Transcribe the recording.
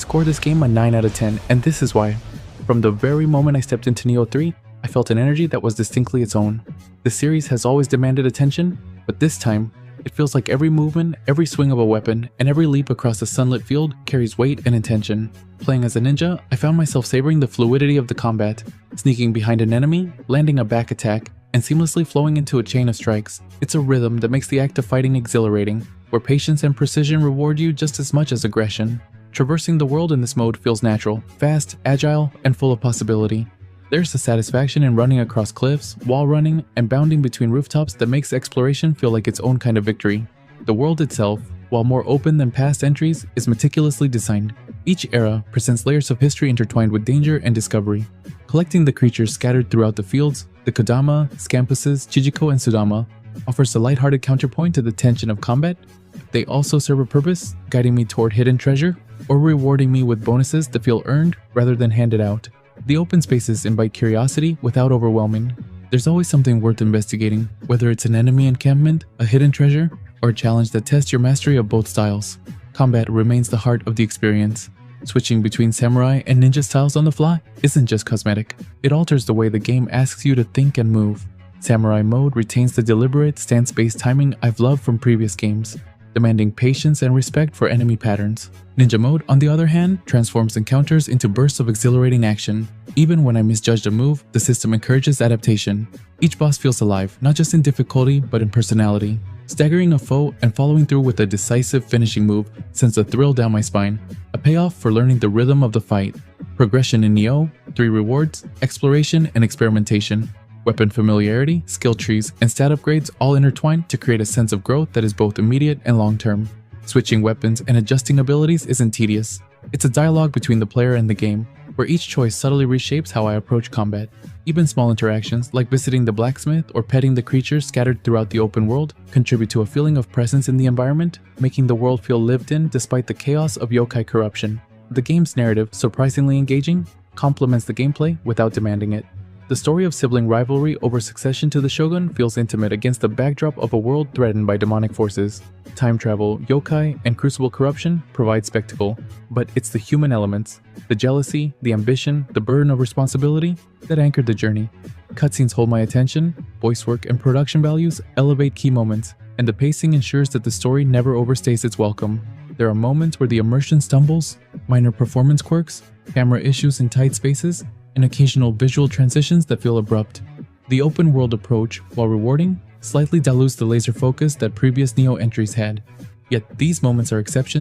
score this game a 9 out of 10, and this is why. From the very moment I stepped into Nioh 3, I felt an energy that was distinctly its own. The series has always demanded attention, but this time, it feels like every movement, every swing of a weapon, and every leap across the sunlit field carries weight and intention. Playing as a ninja, I found myself savoring the fluidity of the combat, sneaking behind an enemy, landing a back attack, and seamlessly flowing into a chain of strikes. It's a rhythm that makes the act of fighting exhilarating, where patience and precision reward you just as much as aggression. Traversing the world in this mode feels natural, fast, agile, and full of possibility. There's a satisfaction in running across cliffs, wall running, and bounding between rooftops that makes exploration feel like its own kind of victory. The world itself, while more open than past entries, is meticulously designed. Each era presents layers of history intertwined with danger and discovery. Collecting the creatures scattered throughout the fields, the Kodama, Scampuses, Chichiko, and Sudama, offers a lighthearted counterpoint to the tension of combat. They also serve a purpose, guiding me toward hidden treasure, or rewarding me with bonuses that feel earned rather than handed out. The open spaces invite curiosity without overwhelming. There's always something worth investigating, whether it's an enemy encampment, a hidden treasure, or a challenge that tests your mastery of both styles. Combat remains the heart of the experience. Switching between samurai and ninja styles on the fly isn't just cosmetic. It alters the way the game asks you to think and move. Samurai mode retains the deliberate, stance-based timing I've loved from previous games, demanding patience and respect for enemy patterns. Ninja mode, on the other hand, transforms encounters into bursts of exhilarating action. Even when I misjudged a move, the system encourages adaptation. Each boss feels alive, not just in difficulty, but in personality. Staggering a foe and following through with a decisive finishing move sends a thrill down my spine, a payoff for learning the rhythm of the fight. Progression in Nioh, 3 rewards, exploration, and experimentation. Weapon familiarity, skill trees, and stat upgrades all intertwine to create a sense of growth that is both immediate and long-term. Switching weapons and adjusting abilities isn't tedious. It's a dialogue between the player and the game, where each choice subtly reshapes how I approach combat. Even small interactions, like visiting the blacksmith or petting the creatures scattered throughout the open world, contribute to a feeling of presence in the environment, making the world feel lived in despite the chaos of yokai corruption. The game's narrative, surprisingly engaging, complements the gameplay without demanding it. The story of sibling rivalry over succession to the shogun feels intimate against the backdrop of a world threatened by demonic forces. Time travel, yokai, and crucible corruption provide spectacle, but it's the human elements, the jealousy, the ambition, the burden of responsibility that anchor the journey. Cutscenes hold my attention, voice work and production values elevate key moments, and the pacing ensures that the story never overstays its welcome. There are moments where the immersion stumbles, minor performance quirks, camera issues in tight spaces, and occasional visual transitions that feel abrupt. The open world approach, while rewarding, slightly dilutes the laser focus that previous Nioh entries had. Yet these moments are exceptions.